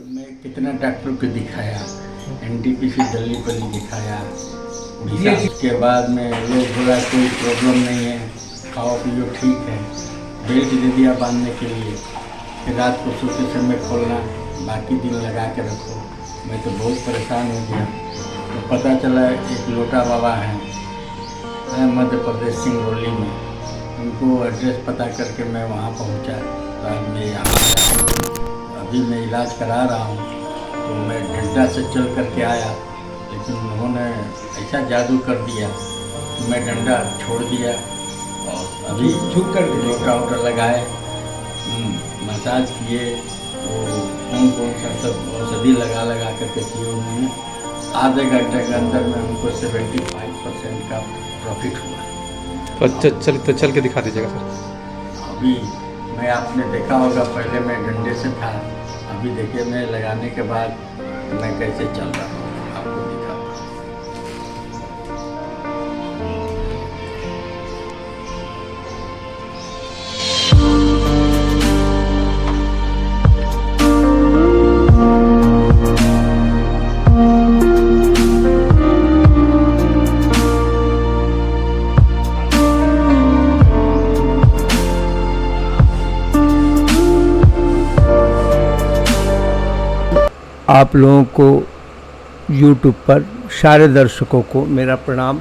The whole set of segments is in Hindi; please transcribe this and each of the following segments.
मैं कितना डॉक्टर को दिखाया, एनटीपीसी दिल्ली पर दिखाया उड़ीसा। उसके बाद में लोग बोला कोई प्रॉब्लम नहीं है, खाओ पियो ठीक है। बेल्ट दे दिया बांधने के लिए, फिर रात को सोते समय खोलना, बाकी दिन लगा के रखो। मैं तो बहुत परेशान हो गया। तो पता चला एक लोटा बाबा हैं मध्य प्रदेश सिंगरौली में, उनको एड्रेस पता करके मैं वहाँ पहुँचा। तो मैं यहाँ आया, अभी मैं इलाज करा रहा हूँ। तो मैं डंडा से चल करके आया, लेकिन उन्होंने ऐसा जादू कर दिया कि मैं डंडा छोड़ दिया और अभी झुक कर लोटा वोटा लगाए, मसाज किए, वो कौन सा सब औषधि लगा करके किए उन्होंने। आधे घंटे के अंदर में हमको 75% का प्रॉफिट हुआ। तो चल के दिखा दीजिएगा सर। अभी मैं आपने देखा होगा, पहले मैं डंडे से था, अभी देखिए मैं लगाने के बाद मैं कैसे चल रहा हूँ, आपको दिखा। आप लोगों को YouTube पर सारे दर्शकों को मेरा प्रणाम।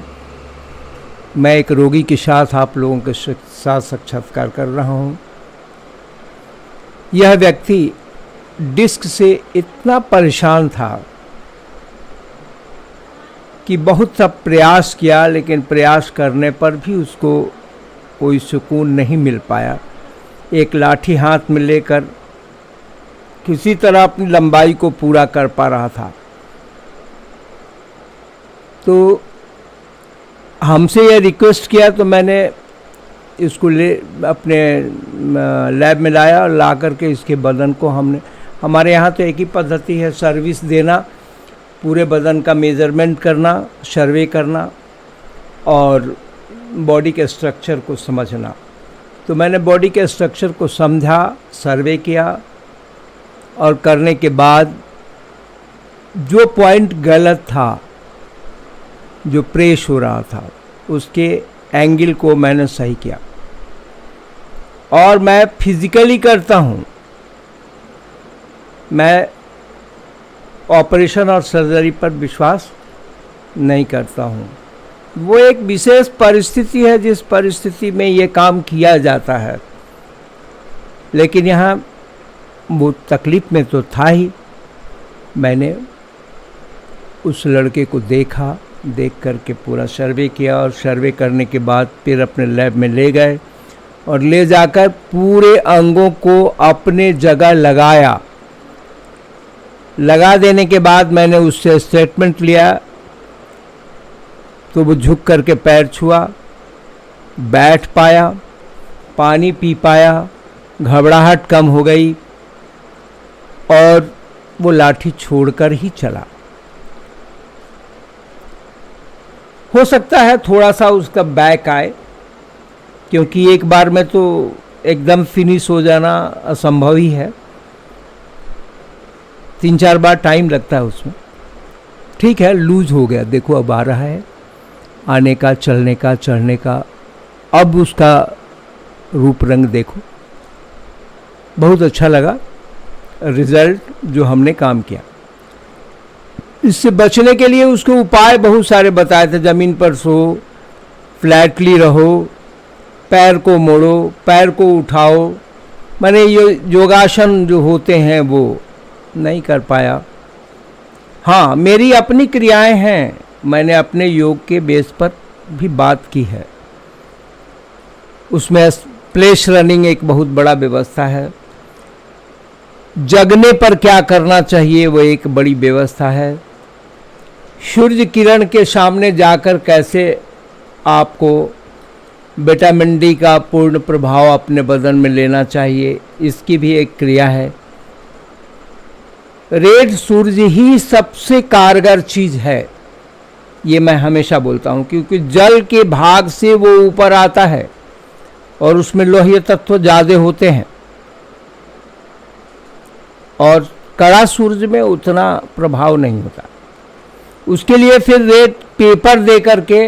मैं एक रोगी के साथ आप लोगों के साथ साक्षात्कार कर रहा हूं। यह व्यक्ति डिस्क से इतना परेशान था कि बहुत सा प्रयास किया, लेकिन प्रयास करने पर भी उसको कोई सुकून नहीं मिल पाया। एक लाठी हाथ में लेकर किसी तरह अपनी लंबाई को पूरा कर पा रहा था। तो हमसे यह रिक्वेस्ट किया, तो मैंने इसको अपने लैब में लाया और ला करके इसके बदन को हमारे यहाँ तो एक ही पद्धति है, सर्विस देना, पूरे बदन का मेज़रमेंट करना, सर्वे करना और बॉडी के स्ट्रक्चर को समझना। तो मैंने बॉडी के स्ट्रक्चर को समझा, सर्वे किया और करने के बाद जो पॉइंट गलत था, जो प्रेस हो रहा था, उसके एंगल को मैंने सही किया। और मैं फिजिकली करता हूँ, मैं ऑपरेशन और सर्जरी पर विश्वास नहीं करता हूँ। वो एक विशेष परिस्थिति है जिस परिस्थिति में ये काम किया जाता है, लेकिन यहाँ वो तकलीफ़ में तो था ही। मैंने उस लड़के को देखा, देख करके पूरा सर्वे किया और सर्वे करने के बाद फिर अपने लैब में ले गए और ले जाकर पूरे अंगों को अपने जगह लगाया। लगा देने के बाद मैंने उससे स्टेटमेंट लिया, तो वो झुक करके पैर छुआ, बैठ पाया, पानी पी पाया, घबराहट कम हो गई और वो लाठी छोड़कर ही चला। हो सकता है थोड़ा सा उसका बैक आए, क्योंकि एक बार में तो एकदम फिनिश हो जाना असंभव ही है, 3-4 बार टाइम लगता है उसमें। ठीक है, लूज हो गया, देखो अब आ रहा है, आने का, चलने का, चढ़ने का। अब उसका रूप रंग देखो, बहुत अच्छा लगा रिजल्ट जो हमने काम किया। इससे बचने के लिए उसके उपाय बहुत सारे बताए थे। ज़मीन पर सो, फ्लैटली रहो, पैर को मोड़ो, पैर को उठाओ। मैंने ये योगासन जो होते हैं वो नहीं कर पाया। हाँ, मेरी अपनी क्रियाएं हैं, मैंने अपने योग के बेस पर भी बात की है। उसमें प्लेस रनिंग एक बहुत बड़ा व्यवस्था है। जगने पर क्या करना चाहिए वो एक बड़ी व्यवस्था है। सूर्य किरण के सामने जाकर कैसे आपको विटामिन डी का पूर्ण प्रभाव अपने बदन में लेना चाहिए, इसकी भी एक क्रिया है। रेड सूर्य ही सबसे कारगर चीज़ है, ये मैं हमेशा बोलता हूँ, क्योंकि जल के भाग से वो ऊपर आता है और उसमें लोहीय तत्व ज़्यादा होते हैं। और कड़ा सूरज में उतना प्रभाव नहीं होता। उसके लिए फिर रेड पेपर दे करके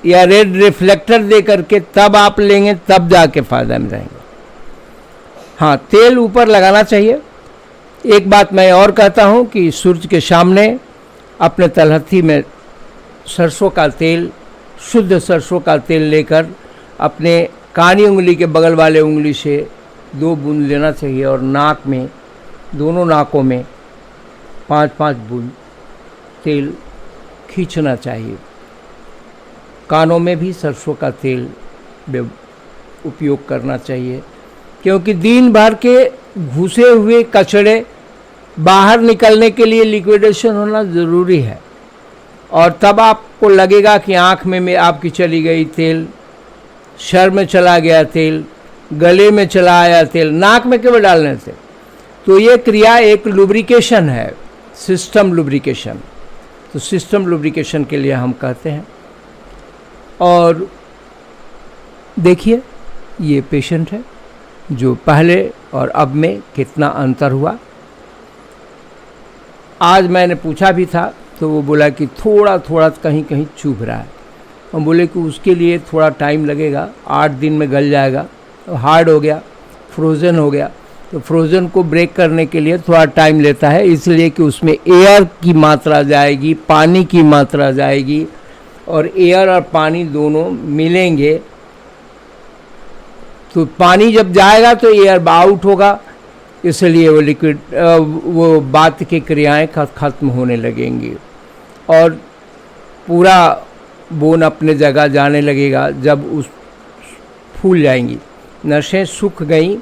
या रेड रिफ्लेक्टर दे करके तब आप लेंगे, तब जाके फ़ायदा में रहेंगे। हाँ, तेल ऊपर लगाना चाहिए। एक बात मैं और कहता हूँ कि सूरज के सामने अपने तलहथी में सरसों का तेल, शुद्ध सरसों का तेल लेकर अपने कानी उंगली के बगल वाले उंगली से 2 बूंद लेना चाहिए और नाक में, दोनों नाकों में 5-5 बूंद तेल खींचना चाहिए। कानों में भी सरसों का तेल उपयोग करना चाहिए, क्योंकि दिन भर के घुसे हुए कचरे बाहर निकलने के लिए लिक्विडेशन होना ज़रूरी है। और तब आपको लगेगा कि आँख में आपकी चली गई तेल, सर में चला गया तेल, गले में चला आया तेल, नाक में केवल डालने से। तो ये क्रिया एक लुब्रिकेशन है, सिस्टम लुब्रिकेशन। तो सिस्टम लुब्रिकेशन के लिए हम कहते हैं। और देखिए, ये पेशेंट है जो पहले और अब में कितना अंतर हुआ। आज मैंने पूछा भी था तो वो बोला कि थोड़ा थोड़ा कहीं कहीं चुभ रहा है। हम बोले कि उसके लिए थोड़ा टाइम लगेगा, 8 दिन में गल जाएगा। तो हार्ड हो गया, फ्रोज़न हो गया, तो फ्रोज़न को ब्रेक करने के लिए थोड़ा टाइम लेता है, इसलिए कि उसमें एयर की मात्रा जाएगी, पानी की मात्रा जाएगी, और एयर और पानी दोनों मिलेंगे। तो पानी जब जाएगा तो एयर आउट होगा, इसलिए वो लिक्विड वो बात की क्रियाएं ख़त्म होने लगेंगी और पूरा बोन अपने जगह जाने लगेगा। जब उस फूल जाएंगी, नसें सूख गई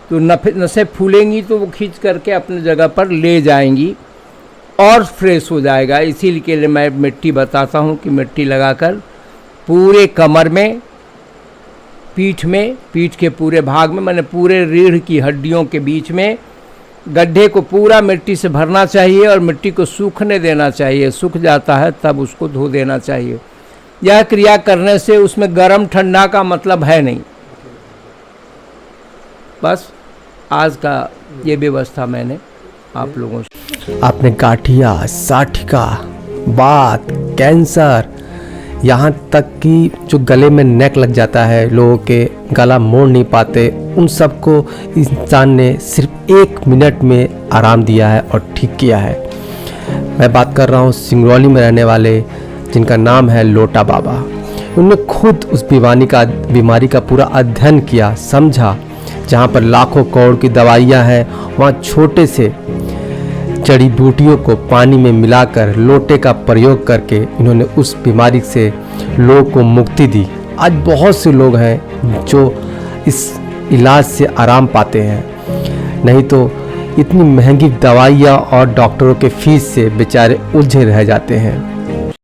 तो नसें फूलेंगी तो वो खींच करके अपने जगह पर ले जाएंगी और फ्रेश हो जाएगा। इसीलिए के लिए मैं मिट्टी बताता हूँ कि मिट्टी लगाकर पूरे कमर में, पीठ में, पीठ के पूरे भाग में, माने पूरे रीढ़ की हड्डियों के बीच में गड्ढे को पूरा मिट्टी से भरना चाहिए और मिट्टी को सूखने देना चाहिए। सूख जाता है तब उसको धो देना चाहिए। यह क्रिया करने से उसमें गर्म ठंडा का मतलब है नहीं। बस आज का ये व्यवस्था मैंने आप लोगों से। आपने गाठिया, साठिका, बात, कैंसर, यहाँ तक कि जो गले में नेक लग जाता है, लोगों के गला मोड़ नहीं पाते, उन सब को इंसान ने सिर्फ 1 मिनट में आराम दिया है और ठीक किया है। मैं बात कर रहा हूँ सिंगरौली में रहने वाले जिनका नाम है लोटा बाबा। उन्होंने खुद उस बीमारी का पूरा अध्ययन किया, समझा। जहाँ पर लाखों करोड़ की दवाइयाँ हैं, वहाँ छोटे से जड़ी बूटियों को पानी में मिलाकर लोटे का प्रयोग करके इन्होंने उस बीमारी से लोगों को मुक्ति दी। आज बहुत से लोग हैं जो इस इलाज से आराम पाते हैं, नहीं तो इतनी महंगी दवाइयाँ और डॉक्टरों के फीस से बेचारे उलझे रह जाते हैं।